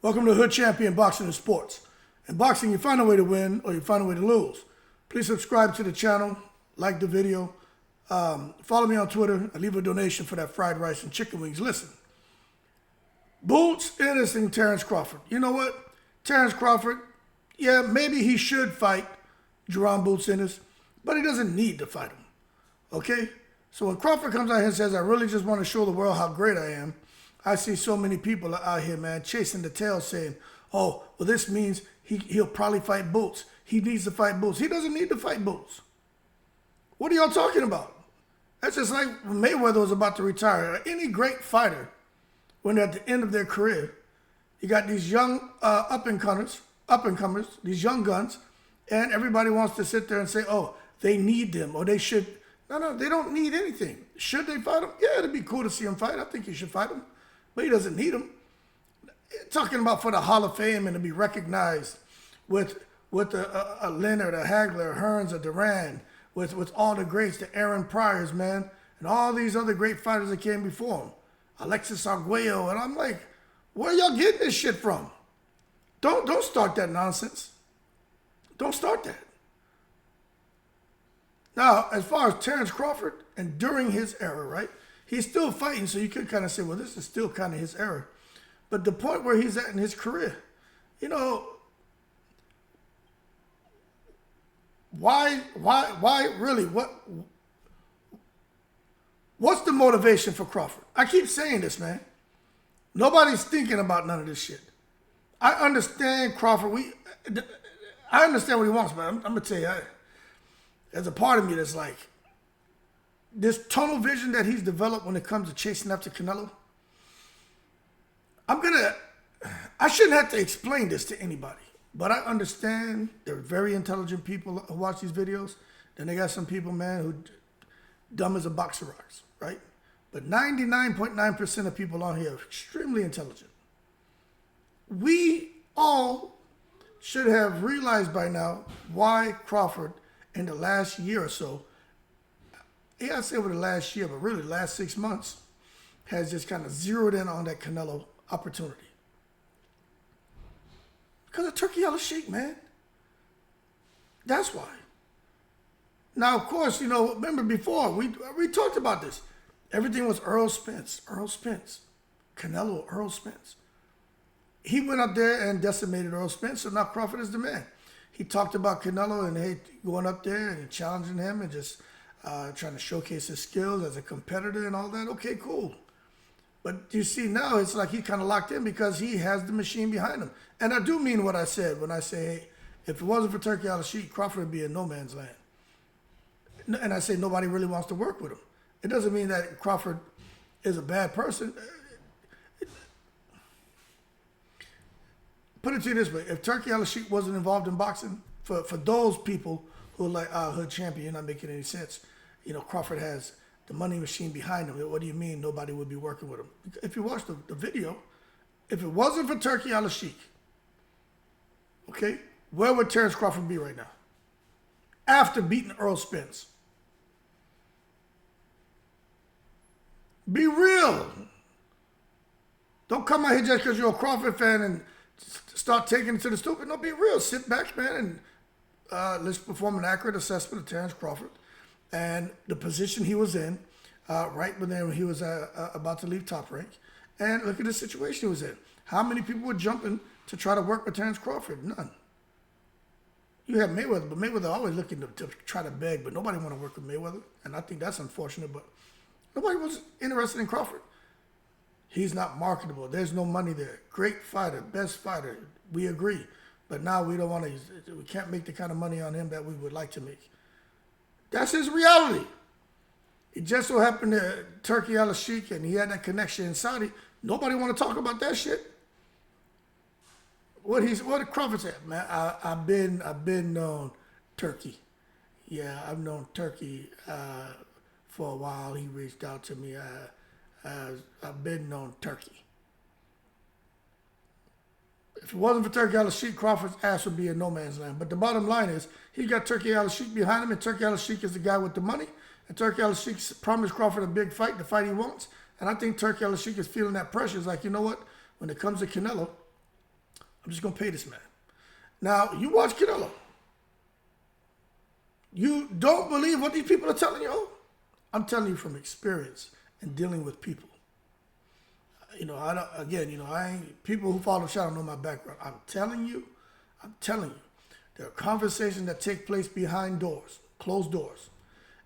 Welcome to Hood Champion Boxing and Sports. In boxing, you find a way to win or you find a way to lose. Please subscribe to the channel, like the video, follow me on Twitter, and leave a donation for that fried rice and chicken wings. Listen, Boots, Ennis, and Terence Crawford. You know what? Terence Crawford, yeah, maybe he should fight Jaron Boots Ennis, but he doesn't need to fight him. Okay? So when Crawford comes out here and says, I really just want to show the world how great I am, I see so many people out here, man, chasing the tail saying, oh, well, this means he'll probably fight Boots. He needs to fight Boots. He doesn't need to fight Boots. What are y'all talking about? That's just like when Mayweather was about to retire. Any great fighter, when they're at the end of their career, you got these young up-and-comers, these young guns, and everybody wants to sit there and say, oh, they need them, or they should. No, they don't need anything. Should they fight him? Yeah, it'd be cool to see him fight. I think he should fight him. But he doesn't need him. Talking about for the Hall of Fame and to be recognized with a Leonard, a Hagler, a Hearns, a Duran, with all the greats, the Aaron Pryors, man, and all these other great fighters that came before him. Alexis Arguello, and I'm like, where y'all getting this shit from? Don't start that nonsense. Don't start that. Now, as far as Terence Crawford, and during his era, right, he's still fighting, so you could kind of say, well, this is still kind of his era. But the point where he's at in his career, you know, why really, what's the motivation for Crawford? I keep saying this, man. Nobody's thinking about none of this shit. I understand Crawford. I understand what he wants, but I'm going to tell you, there's a part of me that's like, this tunnel vision that he's developed when it comes to chasing after Canelo, I shouldn't have to explain this to anybody, but I understand there are very intelligent people who watch these videos. Then they got some people, man, who dumb as a box of rocks, right? But 99.9% of people on here are extremely intelligent. We all should have realized by now why Crawford in the last year or so, yeah, I'd say over the last year, but really the last 6 months, has just kind of zeroed in on that Canelo opportunity. Because of Turkey Al-Sheikh, man. That's why. Now, of course, you know, remember before, we talked about this. Everything was Errol Spence. Canelo, Errol Spence. He went up there and decimated Errol Spence, so now Crawford is the man. He talked about Canelo and going up there and challenging him and just trying to showcase his skills as a competitor and all that. Okay, cool. But you see now it's like he kind of locked in because he has the machine behind him. And I do mean what I said when I say, hey, if it wasn't for Turkey Al-Sheikh, Crawford would be in no man's land. And I say nobody really wants to work with him. It doesn't mean that Crawford is a bad person. Put it to you this way. If Turkey Al-Sheikh wasn't involved in boxing, for those people who are like, Hood Champion, you're not making any sense. You know, Crawford has the money machine behind him. What do you mean nobody would be working with him? If you watch the video, if it wasn't for Turkey Al-Sheikh, okay, where would Terence Crawford be right now? After beating Errol Spence. Be real. Don't come out here just because you're a Crawford fan and start taking it to the stupid. No, be real. Sit back, man, and let's perform an accurate assessment of Terence Crawford and the position he was in right when he was about to leave Top Rank. And look at the situation he was in. How many people were jumping to try to work with Terence Crawford? None. You have Mayweather, but Mayweather always looking to try to beg, but nobody want to work with Mayweather. And I think that's unfortunate, but nobody was interested in Crawford. He's not marketable. There's no money there. Great fighter, best fighter. We agree. But now we don't want to, we can't make the kind of money on him that we would like to make. That's his reality. It just so happened to Turkey Al-Sheikh and he had that connection in Saudi. Nobody want to talk about that shit. What Crawford said, man, I've been known Turkey. Yeah, I've known Turkey for a while. He reached out to me. I've been known Turkey. If it wasn't for Turkey Al-Sheikh, Crawford's ass would be in no man's land. But the bottom line is, he got Turkey Al-Sheikh behind him, and Turkey Al-Sheikh is the guy with the money. And Turkey Al-Sheikh promised Crawford a big fight, the fight he wants. And I think Turkey Al-Sheikh is feeling that pressure. It's like, you know what? When it comes to Canelo, I'm just going to pay this man. Now, you watch Canelo. You don't believe what these people are telling you? I'm telling you from experience and dealing with people. You know, I ain't, people who follow the channel know my background. I'm telling you, there are conversations that take place behind doors, closed doors.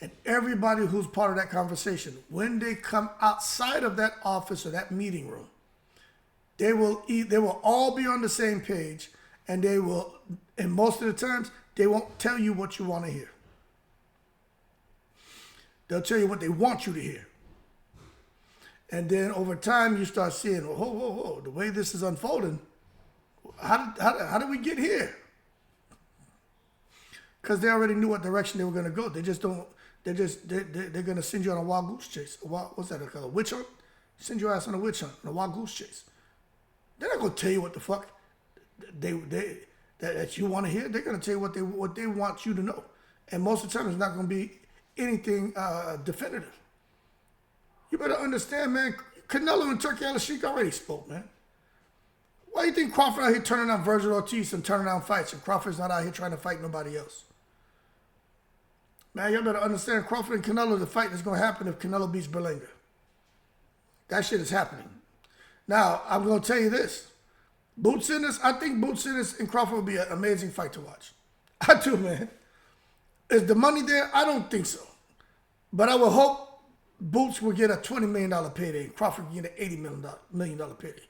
And everybody who's part of that conversation, when they come outside of that office or that meeting room, they will all be on the same page, and and most of the times, they won't tell you what you want to hear. They'll tell you what they want you to hear. And then over time, you start seeing, whoa, the way this is unfolding, how did we get here? Because they already knew what direction they were going to go. They just don't, they're going to send you on a wild goose chase. What's that called? A witch hunt? Send your ass on a witch hunt, on a wild goose chase. They're not going to tell you what the fuck that you want to hear. They're going to tell you what they want you to know. And most of the time, it's not going to be anything definitive. You better understand, man. Canelo and Turkey Al-Sheikh already spoke, man. Why do you think Crawford out here turning down Virgil Ortiz and turning down fights, and Crawford's not out here trying to fight nobody else? Man, you better understand, Crawford and Canelo, the fight that's going to happen if Canelo beats Berlanga. That shit is happening. Now, I'm going to tell you this. Boots Ennis, I think Boots Ennis and Crawford will be an amazing fight to watch. I do, man. Is the money there? I don't think so. But I would hope Boots will get a $20 million payday and Crawford will get an $80 million payday.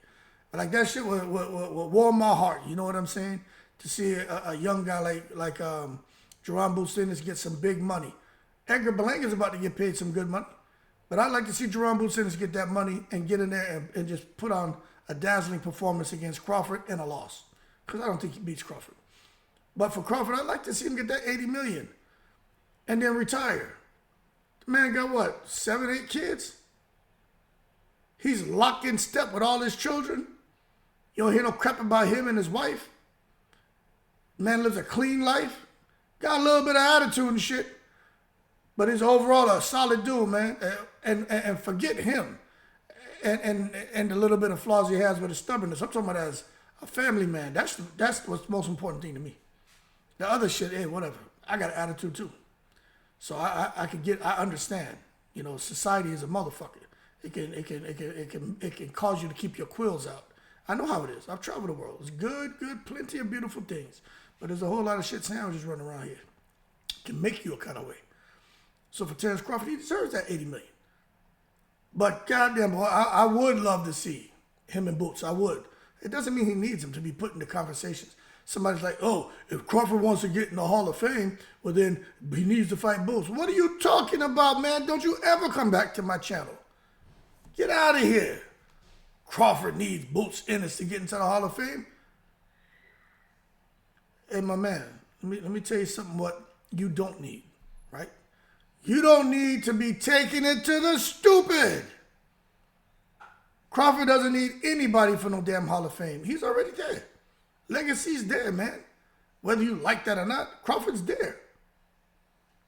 But like that shit would warm my heart. You know what I'm saying? To see a young guy like Jaron Boots Ennis get some big money. Edgar Berlanga's about to get paid some good money. But I'd like to see Jaron Boots Ennis get that money and get in there and just put on a dazzling performance against Crawford and a loss. Because I don't think he beats Crawford. But for Crawford, I'd like to see him get that $80 million and then retire. The man got what, 7, 8 kids? He's locked in step with all his children. You don't hear no crap about him and his wife. Man lives a clean life. Got a little bit of attitude and shit. But he's overall a solid dude, man. And forget him. And the little bit of flaws he has with his stubbornness. I'm talking about as a family man. That's what's the most important thing to me. The other shit, hey, whatever. I got an attitude too. So I understand. You know, society is a motherfucker. It can cause you to keep your quills out. I know how it is. I've traveled the world. It's good, plenty of beautiful things. But there's a whole lot of shit sandwiches running around here. It can make you a kind of way. So for Terence Crawford, he deserves that $80 million. But goddamn, boy, I would love to see him in Boots. I would. It doesn't mean he needs him to be put into conversations. Somebody's like, oh, if Crawford wants to get in the Hall of Fame, well then he needs to fight Boots. What are you talking about, man? Don't you ever come back to my channel. Get out of here. Crawford needs Boots Ennis to get into the Hall of Fame. Hey, my man, let me tell you something what you don't need, right? You don't need to be taking it to the stupid. Crawford doesn't need anybody for no damn Hall of Fame. He's already there. Legacy's there, man. Whether you like that or not, Crawford's there.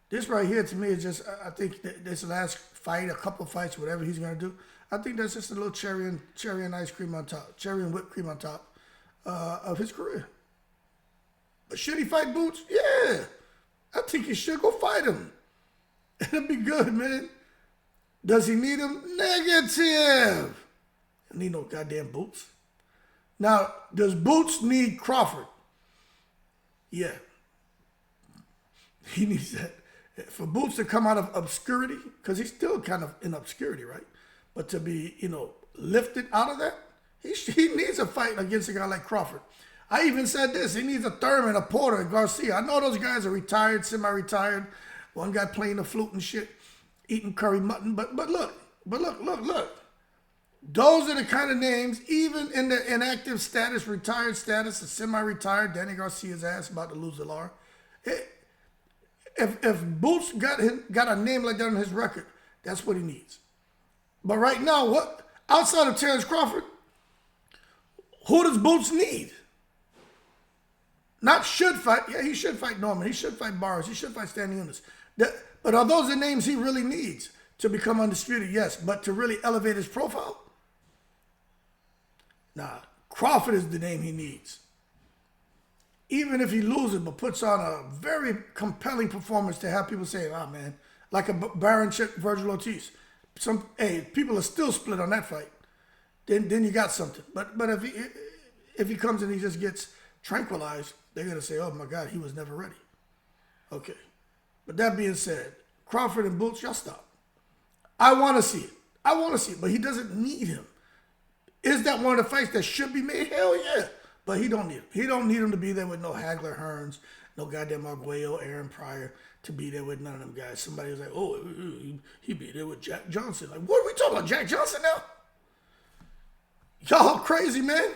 This right here to me is just, I think this last fight, a couple fights, whatever he's going to do, I think that's just a little cherry and ice cream on top, cherry and whipped cream on top of his career. But should he fight Boots? Yeah. I think he should go fight him. It'll be good, man. Does he need him? Negative. He need no goddamn Boots. Now, does Boots need Crawford? Yeah. He needs that. For Boots to come out of obscurity, because he's still kind of in obscurity, right? But to be, lifted out of that, he needs a fight against a guy like Crawford. I even said this. He needs a Thurman, a Porter, a Garcia. I know those guys are retired, semi-retired. One guy playing the flute and shit, eating curry mutton. But look. Those are the kind of names, even in the inactive status, retired status, the semi-retired, Danny Garcia's ass about to lose the Lar. If Boots got a name like that on his record, that's what he needs. But right now, what outside of Terence Crawford, who does Boots need? Not should fight. Yeah, he should fight Norman. He should fight Barnes. He should fight Stan Eunice. But are those the names he really needs to become undisputed? Yes. But to really elevate his profile? Nah. Crawford is the name he needs. Even if he loses, but puts on a very compelling performance to have people say, "Oh man," like a Baron Chick, Virgil Ortiz. People are still split on that fight. Then you got something. But if he comes and he just gets tranquilized, they're gonna say, "Oh my God, he was never ready." Okay. But that being said, Crawford and Boots, y'all stop. I want to see it. But he doesn't need him. Is that one of the fights that should be made? Hell yeah. But he don't need him. He don't need him to be there with no Hagler Hearns, no goddamn Arguello, Aaron Pryor, to be there with none of them guys. Somebody was like, "Oh, he be there with Jack Johnson." Like, what are we talking about, Jack Johnson now? Y'all crazy, man.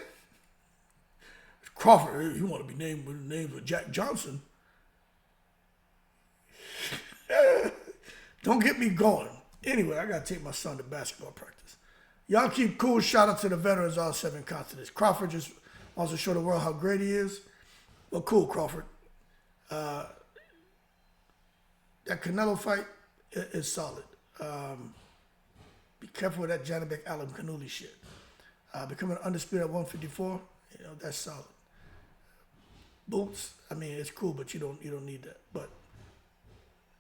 Crawford, you want to be named with the name of Jack Johnson? Don't get me going. Anyway, I got to take my son to basketball practice. Y'all keep cool. Shout out to the veterans, all 7 continents. Crawford just wants to show the world how great he is. Well, cool, Crawford. That Canelo fight is solid. Be careful with that Janibek Alam Kanuli shit. Becoming undisputed at 154, that's solid. Boots, it's cool, but you don't need that. But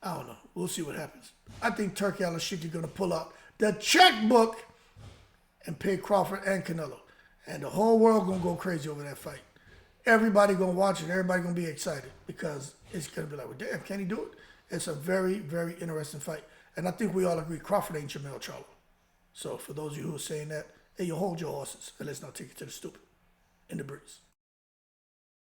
I don't know. We'll see what happens. I think Turkey Al-Ashiki going to pull out the checkbook and pay Crawford and Canelo. And the whole world going to go crazy over that fight. Everybody going to watch it. Everybody going to be excited because it's going to be like, well, damn, can he do it? It's a very, very interesting fight. And I think we all agree Crawford ain't Jamel Charlo. So for those of you who are saying that, hey, you hold your horses and let's not take it to the stupid in the breeze.